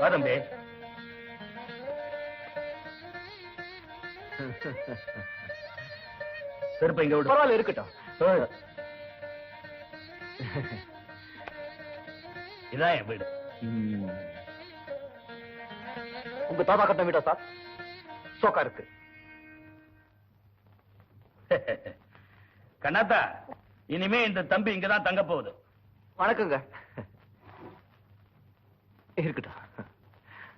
வா தம்பி. செருப்ப இங்க விடு. பரவாயில்ல இருக்கட்டும். இதான் என் வீடு. உங்க தாத்தா கட்ட வீடா சார்? சோக்கா இருக்கு. கண்ணாத்தா, இனிமே இந்த தம்பி இங்கதான் தங்க போகுது. வணக்கங்க. இருக்கட்டும்.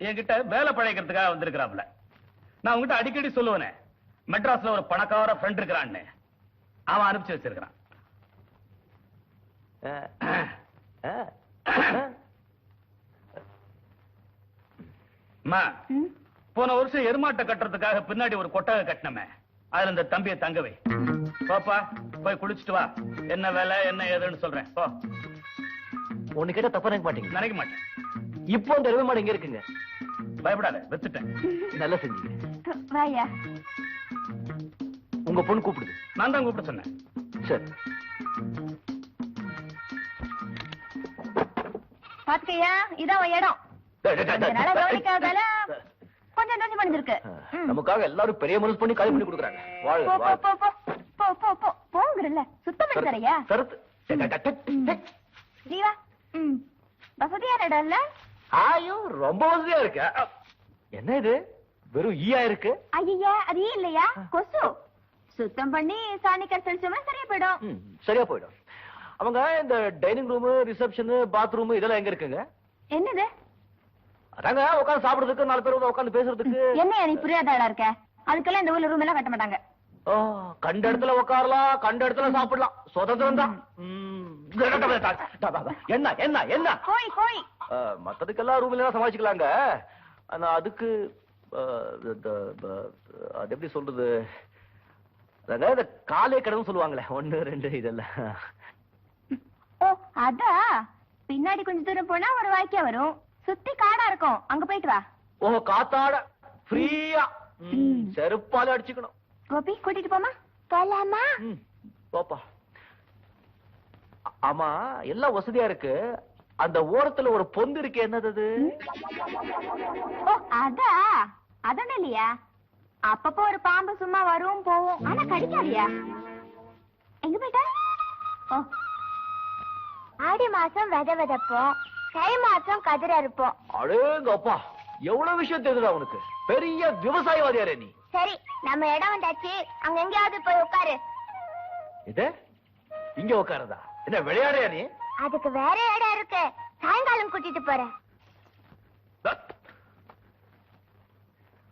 என்கிட்ட வேலை பழைக்கிறதுக்காக வந்திருக்கிறாப்ல. நான் உங்ககிட்ட அடிக்கடி சொல்லுவேனே, மெட்ராஸ்ல ஒரு பணக்கார ஃப்ரெண்ட் இருக்கிறான்னு. அவன் அனுப்பிச்சு வச்சிருக்கிறான். அம்மா, போன வருஷம் எருமாட்டை கட்டுறதுக்காக பின்னாடி ஒரு கொட்டகை கட்டினமே, அதுல இந்த தம்பியை தங்கவை. பாப்பா, போய் குளிச்சுட்டு வா. என்ன வேலை என்ன ஏதுன்னு சொல்றேன். போ. ஒண்ணு கேட்ட தப்பா நினைக்க மாட்டீங்க? நினைக்க மாட்டேன். இப்போ அந்த எருமை மாடு எங்க இருக்குங்க? பயப்படாத, வச்சுட்டேன். நல்லா செஞ்சீங்க. வாயா. உங்க பொண்ணு கூப்பிடுது. நான் தான் கூப்பிட சொன்னேன். சரி. பாத்துக்கையா, இதான் உன் இடம். நல்லா கவனிக்காதால கொஞ்சம் நஞ்சு பண்ணிருக்கு. நமக்காக எல்லாரும் பெரிய மனசு பண்ணி காலி பண்ணி கொடுக்குறாங்க. போங்கிறல்ல, சுத்தம் பண்ணி தரையா? சரத்து. நீ வா. வசதியான இடம் இல்ல? ஆயோ, ரொம்ப வசதியா இருக்கு. என்ன இது வெறும் ஈயா இருக்கு? ஐயா, அது ஈ இல்லையா, கொசு. சுத்தம் பண்ணி சாணிக்கார் தெளிச்சோம்னா சரியா போயிடும். சரியா போயிடும். அவங்க இந்த டைனிங் ரூம், ரிசப்ஷன், பாத்ரூம் இதெல்லாம் எங்க இருக்குங்க? என்னது? அதாங்க உட்காந்து சாப்பிடுறதுக்கு, 4 பேர் உட்காந்து பேசுறதுக்கு. என்ன நீ புரியாத ஆளா இருக்க? அதுக்கெல்லாம் இந்த ஊர்ல ரூம் எல்லாம் கட்ட மாட்டாங்க. கண்ட இடத்துல உட்காரலாம், கண்ட இடத்துல சாப்பிடலாம், சுதந்திரம் தான். என்ன என்ன என்ன கோழி கோழி மத்ததுக்கெல்லாம் ரூம்ல சமாளிச்சுக்கலாங்க. ஆனா அதுக்கு அது எப்படி சொல்றது, இந்த காலே கடவுன்னு சொல்லுவாங்களே, 1 2 இதெல்லாம். ஓ அதா, பின்னாடி கொஞ்சம் தூரம் போனா ஒரு வாய்க்கா வரும், சுத்தி காடா இருக்கும், அங்க போயிட்டு வா. ஓ, காத்தாட ஃப்ரீயா செருப்பால அடிச்சுக்கணும். கோபி, கூட்டிட்டு போமா? போலாமா? போப்பா. ஆமா, எல்லாம் வசதியா இருக்கு. அந்த ஓரத்துல ஒரு பொந்து இருக்கு, என்னது? ஓ அதா, அதான் இல்லையா? அப்பப்போ ஒரு பாம்பு சும்மா வரும் போவும், ஆனா கடிக்காதியா. எங்க போயிட்ட? ஓ, ஆடி மாசம் விதை விதைப்போம், தை மாசம் கதிர இருப்போம். அடேங்கப்பா, எவ்வளவு விஷயம் தெரியுதா உனக்கு? பெரிய விவசாயவாதியாரே நீ. சரி, நம்ம இடம் வந்தாச்சு, அங்க எங்கேயாவது போய் உட்காரு. இது இங்க உட்காருதா? என்ன விளையாடையா நீ? அதுக்கு வேற இடம் இருக்கு, சாயங்காலம் கூட்டிட்டு போறேன்.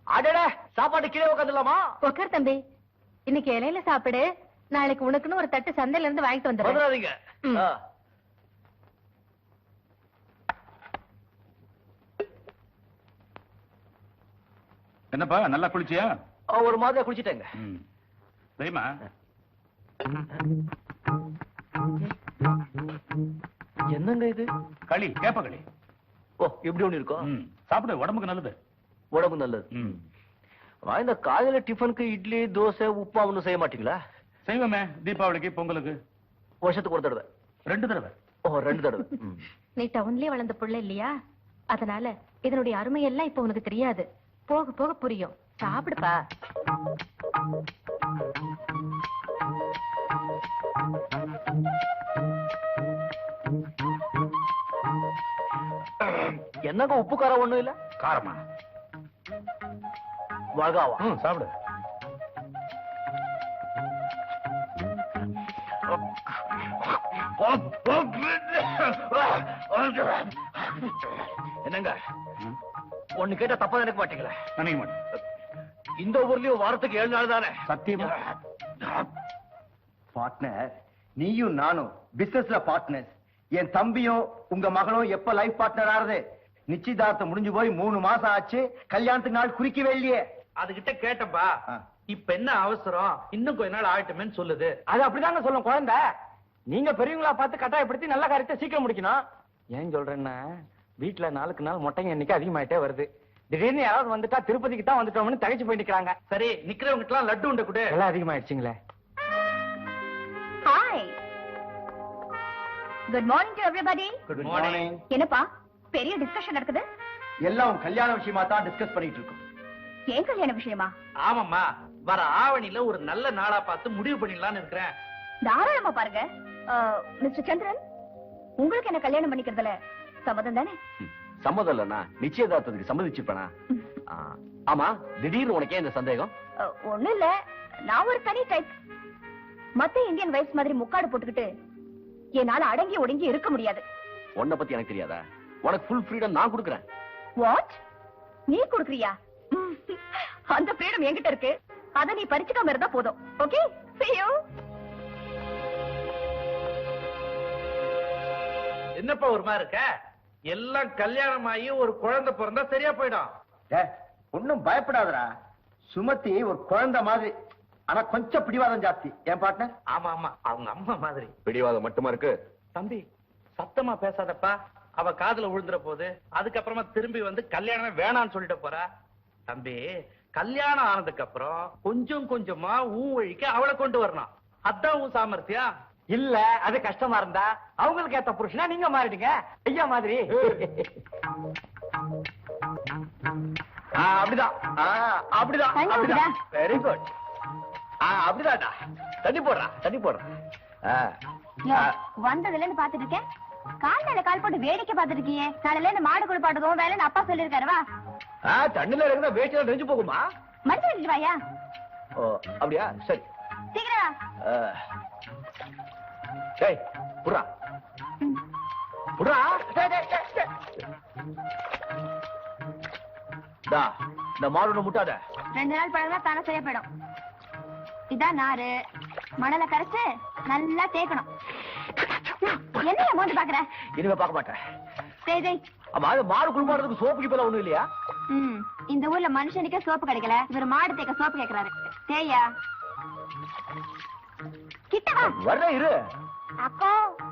அடடே, சாப்பாடு கீழே உட்காந்துலாமா? உட்கார் தம்பி, இன்னைக்கு இலையில சாப்பிடு, நாளைக்கு உனக்குன்னு ஒரு தட்டு சந்தையில இருந்து வாங்கிட்டு வந்துடாதீங்க. என்னப்பா, நல்லா குளிச்சியா? ஒரு மாதிரியா குளிச்சிட்டேங்க. தெரியுமா, என்னங்க இது? களி, கேப்ப களி. ஓ, இப்படி ஒண்ணு இருக்கும். சாப்பிடு, உடம்புக்கு நல்லது. உடம்பு நல்லது. இந்த காலையில டிஃபனுக்கு இட்லி, தோசை, உப்புமா ஒண்ணும் செய்ய மாட்டீங்களா? செய்வோமே, தீபாவளிக்கு, பொங்கலுக்கு. வருஷத்துக்கு 1 தடவை? 2 தடவை. ஓ, 2 தடவை. நீ டவுன்லயே வளர்ந்த புள்ள இல்லையா, அதனால இதனுடைய அருமை எல்லாம் இப்ப உனக்கு தெரியாது, போக போக புரியும். சாப்பிடுப்பா. என்னங்க உப்பு காரம் ஒண்ணும் இல்ல? காரமா? வகாவா? சாப்பிடு. என்னங்க ஒண்ணு கேட்டா தப்பா நினைக்க மாட்டீங்களா? நினைக்க மாட்டேன். இந்த ஊர்லயும் வாரத்துக்கு 7 நாள் தானே? சத்தியமா? பார்ட்னர், நீயும் நானும் பிசினஸ்ல பார்ட்னர்ஸ். என் தம்பியும் உங்க மகளும் எப்ப லைஃப் பார்ட்னர் ஆறது? நிச்சயதார்த்தம் முடிஞ்சு போய் 3 மாசம் ஆச்சு, கல்யாணத்துக்கு நாள் குறிக்கவே இல்லையே. அதுகிட்ட கேட்டப்பா, இப்ப என்ன அவசரம், இன்னும் கொஞ்ச நாள் ஆகட்டுமேன்னு சொல்லுது. அது அப்படிதாங்க சொல்லும் குழந்தை. நீங்க பெரியவங்களா பார்த்து கட்டாயப்படுத்தி நல்ல காரியத்தை சீக்கிரம் முடிக்கணும். ஏன் சொல்றேன்னா, வீட்டுல நாளுக்கு நாள் மொட்டைங்க எண்ணிக்கை அதிகமாயிட்டே வருது. திடீர்னு யாராவது வந்துட்டா திருப்பதிக்கு தான் வந்துட்டோம்னு தகைச்சு போய் நிக்கிறாங்க. சரி, நிக்கிறவங்க எல்லாம் லட்டு உண்ட கூட எல்லாம் அதிகமாயிடுச்சுங்களே. Hi, good morning to everybody. Good morning. என்னப்பா பெரிய டிஸ்கஷன் நடக்குது? எல்லாம் உன் கல்யாண விஷயமா தான் டிஸ்கஸ் பண்ணிட்டு இருக்கோம். ஏன் கல்யாண விஷயமா? ஆமாம்மா, வர ஆவணியில ஒரு நல்ல நாளா பார்த்து முடிவு பண்ணிடலாம்னு இருக்கிறேன். தாராளமா பாருங்க. மிஸ்டர் சந்திரன், உங்களுக்கு என்ன கல்யாணம் பண்ணிக்கிறதுல சம்மதம் தானே? சம்மதம் இல்லன்னா நிச்சயதார்த்தத்துக்கு சம்மதிச்சுப்பேனா? ஆமா, திடீர்னு உனக்கே இந்த சந்தேகம்? ஒண்ணும் இல்ல, நான் ஒரு தனி டைப். மத்த இந்தியன் வைஃப்ஸ் மாதிரி முக்காடு போட்டுக்கிட்டு என்னால அடங்கி ஒடுங்கி இருக்க முடியாது. உன்னை பத்தி எனக்கு தெரியாதா? உனக்கு ஃபுல் ஃப்ரீடம் நான் கொடுக்குறேன். வாட்? நீ கொடுக்கறியா? அந்த ஃப்ரீடம் என்கிட்ட இருக்கு. அத நீ பறிச்சுக்காம இருந்தா போதும். Okay, see you. என்னப்பா ஒரு மாதிரி இருக்க? எல்லாம் கல்யாணம் ஆகி ஒரு குழந்தை பிறந்தா சரியா போயிடும். ஒன்னும் பயப்படாதடா. சுமதி ஒரு குழந்தை மாதிரி, ஆனா கொஞ்சம் பிடிவாதம் ஜாஸ்தி. என் பார்ட்னர்? ஆமா ஆமா, அவங்க அம்மா மாதிரி. பிடிவாதம் மட்டுமா இருக்கு? தம்பி சத்தமா பேசாதப்பா, அவ காதுல விழுந்துற போது. அதுக்கப்புறமா திரும்பி வந்து கல்யாணம் வேணான்னு சொல்லிட்டு போறா. தம்பி, கல்யாணம் ஆனதுக்கு அப்புறம் கொஞ்சம் கொஞ்சமா ஊன் வழிக்கு அவளை கொண்டு வரணும். அதான் உன் சாமர்த்தியம். இல்ல, அது கஷ்டமா இருந்தா அவங்களுக்கு ஏத்த புருஷனா நீங்க மாறிடுங்க ஐயா மாதிரி. அப்படிதான் அப்படிதான் அப்படிதான். Very good. அப்படிதான்டா. தண்ணி போடுறா, தண்ணி போடுறா. வந்ததுல இருந்து பாத்துட்டு இருக்கேன். கால் மேல கால் போட்டு வேடிக்கை பாத்துட்டு இருக்கீங்க. காலையில இந்த மாடு குளிப்பாட்டுறதும் வேலைன்னு அப்பா சொல்லிருக்காரு. வா. தண்ணில இருந்தா வேஸ்ட் நெஞ்சு போகுமா? மருந்து வச்சுட்டு வாயா. ஓ அப்படியா, சரி சீக்கிரம். டேய் புறா புறா. டா, இந்த மாடு முட்டாத. 2 நாள் பழகுனா தானே சரியா போயிடும். இதான் நாரு. மணலை கரைச்சு நல்லா தேய்க்கணும். என்ன மோந்து பாக்குற? இனிமே பார்க்க மாட்டேன். டேய் டேய், ஆமா, அது மாடு குளிப்பாடுறதுக்கு சோப்பு கிப்பெல்லாம் ஒண்ணும் இல்லையா? இந்த ஊர்ல மனுஷனுக்கே சோப்பு கிடைக்கல, இவர் மாடு தேய்க்க சோப்பு கேக்குறாரு. தேயா கிட்ட வா. வர்றேன் இரு. அப்போ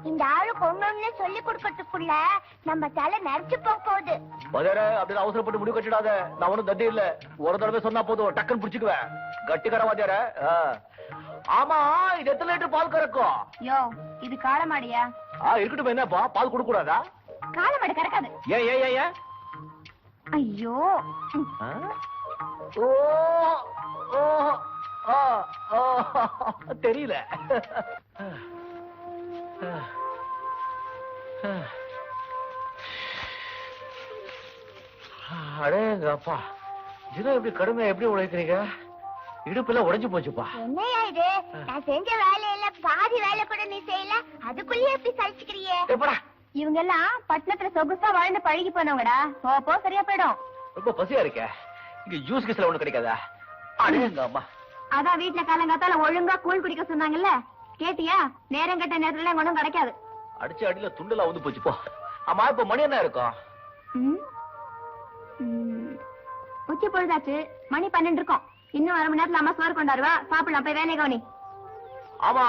இந்த ஆளுக்கு ஒண்ணு சொல்லி கொடுக்கறதுக்குள்ள நம்ம தலை நரைச்சு போகுது. பதற அப்படின்னு அவசரப்பட்டு முடிவு கட்டிடாத. நான் ஒண்ணும் தட்டி இல்ல. ஒரு தடவை சொன்னா போதும், டக்குன்னு புடிச்சுக்குவேன். கட்டிக்கர வாத்தியார. ஆமா, இது எத்தனை லிட்டர் பால் கறக்கும்? யோ, இது காளமாடியா? இருக்கட்டும், என்னப்பா பால் கொடுக்க கூடாதா? காளமாடு கறக்காது. ஏன் ஏன் ஏன்? ஐயோ, ஓ ஓ ஓ தெரியல. அடேங்கப்பா, தினம் எப்படி கடுமையா எப்படி உழைக்கிறீங்க? இடுப்புல உடைஞ்சு போச்சுப்பா. என்னையா இது? நான் செஞ்ச வேலையில பாதி வேலை கூட நீ செய்யல, அதுக்குள்ளே எப்படி சலிச்சுக்கிறியே? எப்படா? இவங்க எல்லாம் பட்டணத்துல சொகுசா வாழ்ந்து பழகி போனவங்கடா. போப்போ சரியா போயிடும். ரொம்ப பசியா இருக்க. இங்க ஜூஸ் கிஸ்ல ஒண்ணு கிடைக்காதா? அடேங்கம்மா. அதான் வீட்டுல காலங்காத்தால ஒழுங்கா கூழ் குடிக்க சொன்னாங்கல்ல, கேட்டியா? நேரம் கட்ட நேரத்துல ஒண்ணும் கிடைக்காது. அடிச்ச அடியில துண்டெல்லாம் வந்து போச்சு போ. ஆமா, இப்ப மணி என்ன இருக்கும்? உச்சி பொழுதாச்சு, மணி 12 இருக்கும். இன்னும் 1/2 மணி நேரத்துல அம்மா சோறு கொண்டாருவா, சாப்பிடலாம். போய் வேலை கவனி. ஆமா,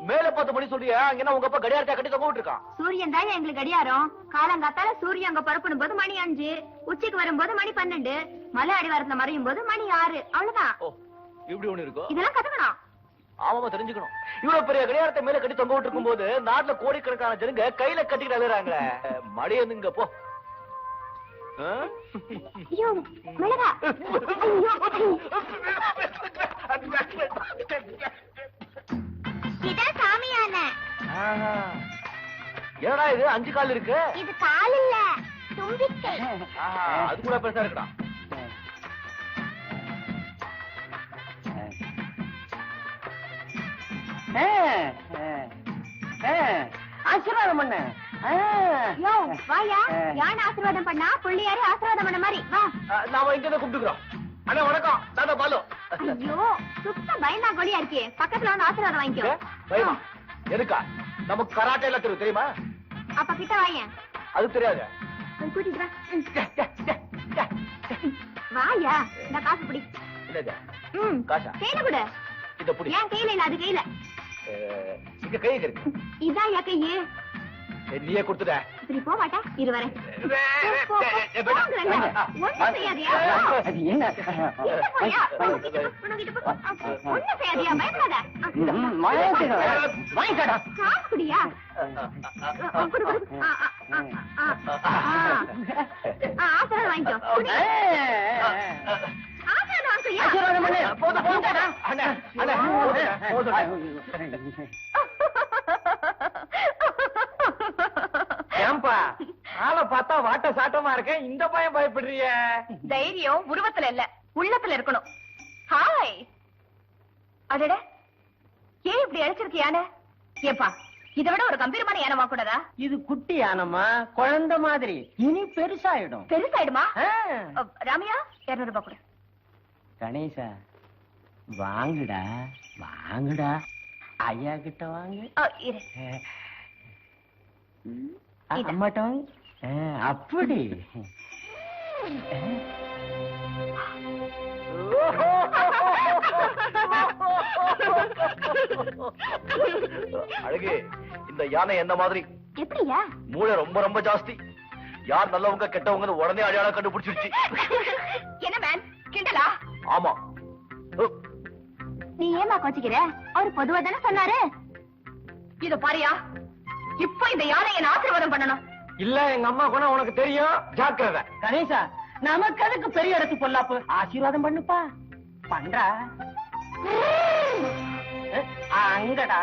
மேல 10 மணி சொல்றியா? அங்க உங்க அப்பா கடியாரத்தை கட்டி தொங்க விட்டுருக்கான். சூரியன் தான் எங்களுக்கு கடியாரம். காலங்காத்தால சூரியன் அங்க பரப்படும் போது மணி 5, உச்சிக்கு வரும்போது மணி 12, மலை அடிவாரத்துல மறையும் போது மணி 6. அவ்வளவுதான். இப்படி ஒண்ணு இருக்கும். இதெல்லாம் கத்துக்கணும். ஆமாமா, தெரிஞ்சுக்கணும். இவ்வளவு பெரிய கடியாரத்தை மேல கட்டி தொங்க விட்டு போது நாட்டுல கோடிக்கணக்கான ஜனங்க கையில கட்டிக்கிட்டு அழுறாங்களே. மடியனுங்க போ. ஐயோ, மிளகா. இதான் சாமியான. என்னடா இது 5 கால் இருக்கு? இது கால் இல்ல, தும்பிக்கை. அது கூட பெருசா இருக்குடா. ஆசீர்வாதம் பண்ண. யோ, வாயா. யானை ஆசீர்வாதம் பண்ணா புள்ளியாரு ஆசீர்வாதம் பண்ண மாதிரி. வா. நாம இங்க தான் கூப்பிட்டுக்கிறோம். அண்ணா வணக்கம், நான் பாலு. ஐயோ, சுத்த பயந்தா கொடியா இருக்கே. பக்கத்துல வந்து ஆசீர்வாதம் வாங்கிக்கோ. பயமா? எதுக்கா? நமக்கு கராட்டே எல்லாம் தெரியும், தெரியுமா? அப்ப கிட்ட வாயேன். அது தெரியாது. கூட்டிட்டு வா. வாயா, இந்த காசு பிடி. என்னது? காசா? கையில கொடு. இத புடி. ஏன் கையில இல்ல, அது கையில. இங்க கை இருக்கு. இதான் யா கையே. நீயே கொடுத்துட. இப்படி போக மாட்டா, இரு வரேன். ஒண்ணும் செய்யாதியா? ஒண்ணும் செய்யாதியா? பயப்படாத. காசு குடியா? குடு குடு. வாங்கிக்கோ குடி. ஆசீர்வாதம் வாங்கிக்கோ. ஆசீர்வாதம் பண்ணு. போதும், போதும். அண்ணா, அண்ணா, போதும். ஏன்பா ஆளை பார்த்தா வாட்ட சாட்டமா இருக்கேன், இந்த பையன் பயப்படுறிய? தைரியம் உருவத்துல இல்ல உள்ளத்துல இருக்கணும். ஹாய். அடட, ஏன் இப்படி அழைச்சிருக்கு யானை? ஏப்பா, இதை விட ஒரு கம்பீரமான யானை வாக்கூடாதா? இது குட்டி யானம்மா, குழந்தை மாதிரி. இனி பெருசாயிடும். பெருசாயிடுமா? ராமையா 200 ரூபாய் கொடு. கணேசா, வாங்குடா வாங்குடா, ஐயா கிட்ட வாங்கு. இரு. அம்மாட்ட வாங்கு. அப்படி அழகு, இந்த யானை என்ன மாதிரி எப்படியா? மூளை ரொம்ப ரொம்ப ஜாஸ்தி. யார் நல்லவங்க கெட்டவங்க உடனே அடையாளம் கண்டுபிடிச்சிருச்சு. என்ன மேன், கிண்டலா? ஆமா. நீ ஏமா கோச்சிக்கிற? அவரு பொதுவா தானே சொன்னாரு. இத பாரியா, இப்ப இந்த யானை என்ன ஆசீர்வாதம் பண்ணணும். இல்ல, எங்க அம்மா குணம் உனக்கு தெரியும், ஜாக்கிரதை. கணேசா, நமக்கு அதுக்கு பெரிய இடத்து பொல்லாப்பு. ஆசீர்வாதம் பண்ணுப்பா. பண்றா அங்கடா.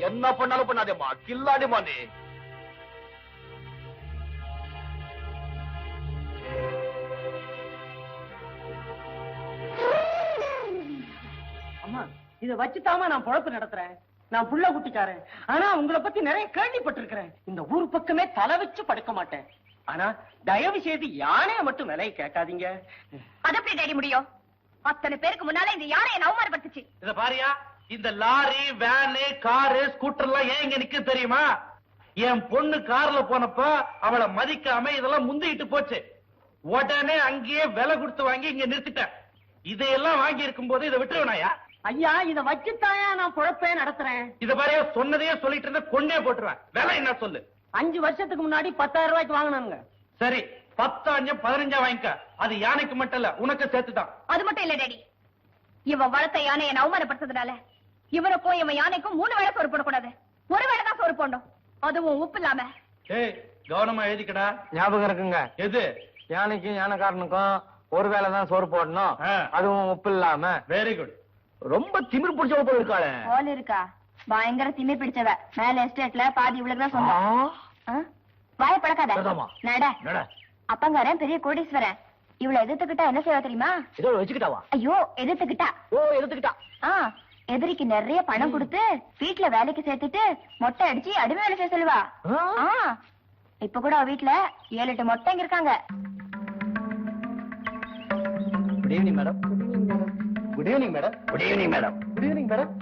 என்ன பண்ணாலும் பண்ணாதேமா, கில்லாடிமா நீ. அம்மா, இத வச்சுதாமா நான் பொழப்பு நடத்துறேன். நான் புள்ள குட்டிக்காரன். ஆனா உங்களை பத்தி நிறைய கேள்விப்பட்டிருக்கிறேன். இந்த ஊர் பக்கமே தலை வச்சு படுக்க மாட்டேன். ஆனா தயவு செய்து யானைய மட்டும் விலையை கேட்காதீங்க. அது எப்படி டேடி முடியும்? அத்தனை பேருக்கு முன்னால இந்த யானை என்ன அவமானப்படுத்துச்சு. இத பாரியா, இந்த லாரி, வேனு, காரு, ஸ்கூட்டர் எல்லாம் ஏன் இங்க நிக்க தெரியுமா? என் பொண்ணு கார்ல போனப்ப அவளை மதிக்காம இதெல்லாம் முந்திட்டு போச்சு. உடனே அங்கேயே விலை கொடுத்து வாங்கி இங்க நிறுத்திட்டேன். இதையெல்லாம் வாங்கி இருக்கும் போது இதை விட்டுருவனாயா? ஐயா, இத வச்சுத்தாயா நான் பொழப்பே நடத்துறேன். இத பாரியா, சொன்னதையே சொல்லிட்டு இருந்தா கொண்டே போட்டுருவேன். விலை என்ன சொல்லு? 5 வருஷத்துக்கு முன்னாடி 10,000 ரூபாய்க்கு வாங்கினாங்க. சரி, 10 5 15 வாங்கிக்க. அது யானைக்கு மட்டும் இல்ல, உனக்கு சேர்த்துதான். அது மட்டும் இல்ல டேடி, இவன் வளர்த்த யானை என்ன அவமானப்படுத்ததுனால இவனுக்கும் இவன் யானைக்கும் 3 வேளை சோறு போடக்கூடாது. ஒரு வேளை தான் சோறு போடணும், அதுவும் உப்பு இல்லாம. ஏய், கவனமா எழுதிக்கடா. ஞாபகம் இருக்குங்க. எது? யானைக்கும் யானைக்காரனுக்கும் ஒரு வேளை தான் சோறு போடணும், அதுவும் உப்பு இல்லாம. Very good. ரொம்ப திமிர் பிடிச்சவ போல இருக்காளே. போல இருக்கா? பயங்கர திமிர் பிடிச்சவ. மேல எஸ்டேட்ல பாதி இவளுக்கு தான் சொந்தம். வாய பழக்காத. நட. அப்பங்காரன் பெரிய கோடீஸ்வரன். இவளை எதிர்த்துக்கிட்டா என்ன செய்வா தெரியுமா? ஏதோ வச்சுக்கிட்டாவா? ஐயோ, எதிர்த்துக்கிட்டா. ஓ, எடுத்துக்கிட்டா. எதிரிக்கு நிறைய பணம் கொடுத்து வீட்டுல வேலைக்கு சேர்த்துட்டு மொட்டை அடிச்சு அடிமை வேலை செய்ய சொல்லுவா. இப்ப கூட அவ வீட்டுல 7-8 மொட்டைங்க இருக்காங்க. Good evening madam. Good evening madam. Good evening madam. Good evening madam.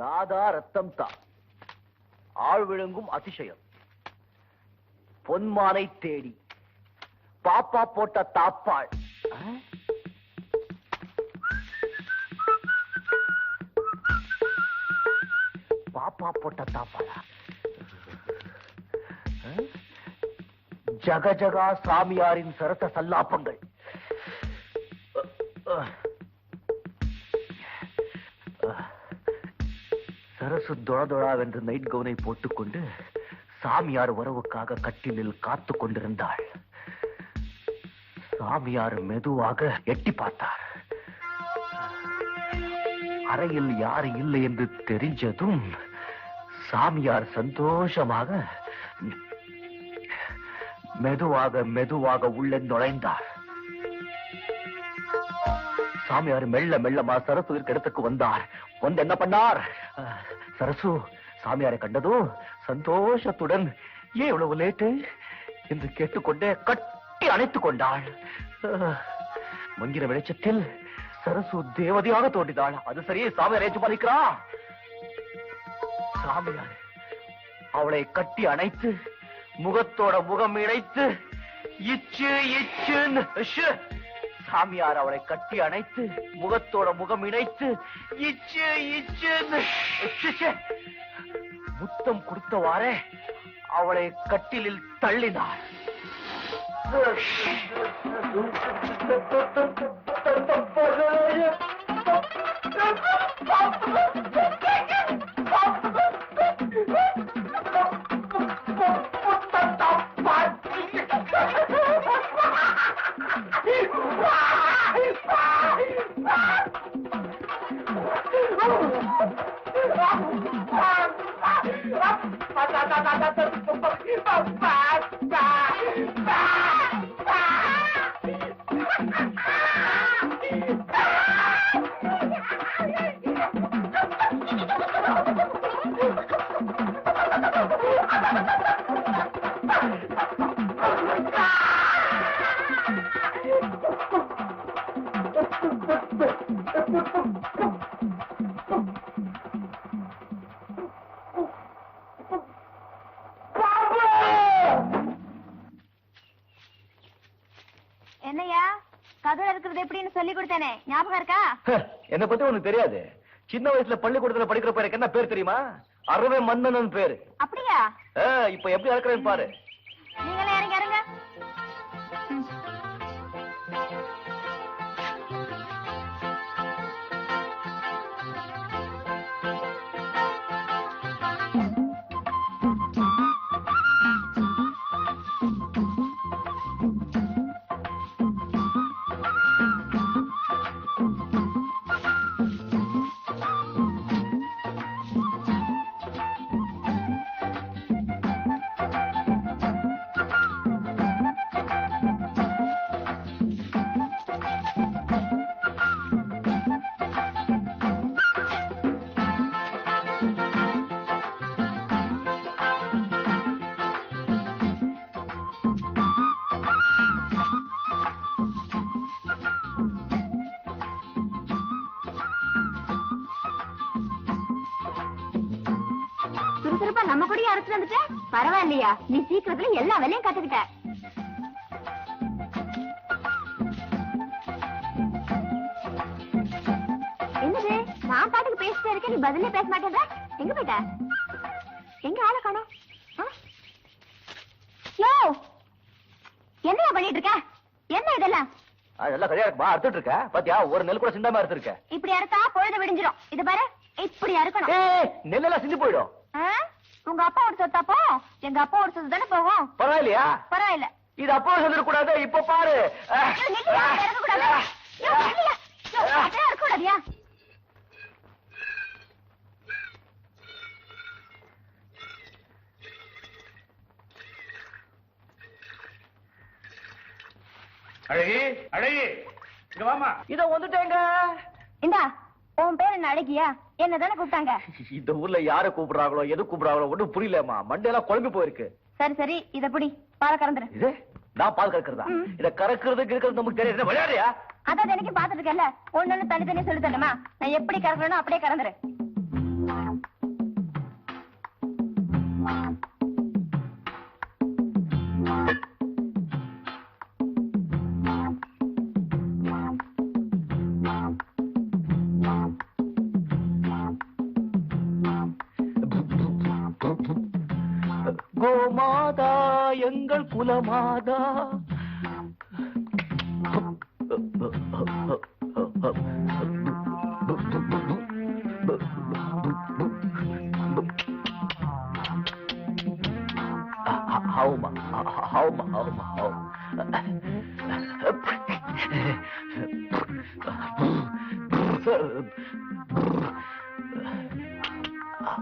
Radha ரத்தம் தா, ஆள் விழுங்கும் அதிசயம், பொன்மானை தேடி பாப்பா போட்ட தாப்பாள். பாப்பா போட்ட தாப்பாளா? ஜக ஜகா சாமியாரின் சரச சல்லாப்பங்கள். சரசு தொழதொழாவென்று நைட் கவுனை போட்டுக்கொண்டு சாமியார் வரவுக்காக கட்டிலில் காத்து கொண்டிருந்தாள். சாமியார் மெதுவாக எட்டி பார்த்தார். அறையில் யாரு இல்லை என்று தெரிஞ்சதும் சாமியார் சந்தோஷமாக மெதுவாக மெதுவாக உள்ளே நுழைந்தார். சாமியார் மெல்ல மெல்லமா சரசு இருக்க இடத்துக்கு வந்தார். வந்து என்ன பண்ணார்? சரசு சாமியாரை கண்டதும் சந்தோஷத்துடன் ஏன் இவ்வளவு லேட்டு என்று கேட்டுக்கொண்டே கட்டி அணைத்துக் கொண்டாள். மங்கிற வெளிச்சத்தில் சரசு தேவதையாக தோன்றினாள். அது சரியே, சாமியார் ஏற்று பாலிக்கிறா. சாமியார் அவளை கட்டி அணைத்து முகத்தோட முகம் இணைத்து இச்சு இச்சுன்னு சாமியார் அவளை கட்டி அணைத்து முகத்தோட முகம் இணைத்து இச்சு இச்சுன்னு முத்தம் கொடுத்தவாறே அவளை கட்டிலில் தள்ளினார். என்னையா கதவு இருக்கிறது எப்படின்னு சொல்லி கொடுத்தேனே ஞாபகம் இருக்கா? என்ன பத்தி உனக்கு தெரியாது. சின்ன வயசுல பள்ளிக்கூடத்துல படிக்கிற பேருக்கு என்ன பேர் தெரியுமா? அறவே மன்னன் பேரு. அப்படியா? இப்ப எப்படி இருக்கிறேன்னு பாரு. நீங்களே இறங்க இறங்க. சுறுசுறுப்பா நம்ம கூட அரைச்சு வந்துட்ட. பரவாயில்லையா, நீ சீக்கிரத்துல எல்லா வேலையும் கத்துக்கிட்ட. என்னது நான் பாட்டுக்கு பேசிட்டே இருக்கேன், நீ பதிலே பேச மாட்டேன்ற. எங்க போயிட்ட? எங்க ஆளை காணோம்? யோ, என்னையா பண்ணிட்டு இருக்க? என்ன இதெல்லாம்? அதெல்லாம் சரியா இருக்குமா? அறுத்துட்டு இருக்க பாத்தியா? ஒரு நெல் கூட சிந்தாம அறுத்துருக்க. இப்படி அறுத்தா பொழுது விடிஞ்சிரும். இது பாரு, இப்படி அறுக்கணும். நெல்லெல்லாம் சிந்தி போயிடும். உங்க அப்பா ஒரு சொத்தாப்போ எங்க அப்பா ஒரு சொத்து தானே போகும். பரவாயில்லையா? பரவாயில்ல. இது அப்போ சொல்லிடக்கூடாது. இப்ப பாரு. இருக்கக்கூடாதியா? அழகி அழகி இங்க வாமா. இத வந்துட்டேங்க. இந்தா, உன் பேர் என்ன? அழகியா? என்னதானே கூப்பிட்டாங்க. இந்த ஊர்ல யார கூப்பிடுறாங்களோ எது கூப்பிடுறாங்களோ ஒன்னும் புரியலமா. மண்டையெல்லாம் குழம்பி போயிருக்கு. சரி சரி, இத புடி, பால கறந்துரு. இது நான் பால் கறக்குறதா? இத கறக்குறதுக்கு இருக்கிறது நமக்கு தெரியாது. விளையாடுறியா? அதான் எனக்கு பாத்துட்டு இருக்கல. ஒண்ணு தனித்தனி சொல்லி தரணுமா? நான் எப்படி கறக்கணும் அப்படியே கறந்துரு. கோமாதா எங்கள் குலமாதா. ஹவுமா ஹவுமா ஹவுமா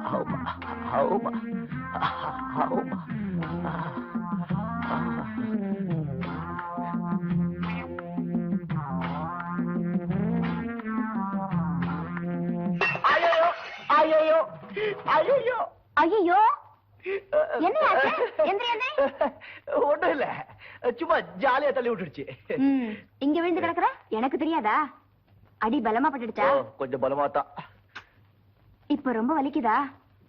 ஹவுமா ஹவுமா. ஐயோ ஐயோ ஐயோ, என்ன ஒண்ணும் இல்ல, சும்மா ஜாலியா தள்ளி விட்டுடுச்சு. இங்க விழுந்து கிடக்குற எனக்கு தெரியாதா? அடி பலமா பட்டுடுச்சா? கொஞ்சம் பலமா தான். இப்ப ரொம்ப வலிக்குதா?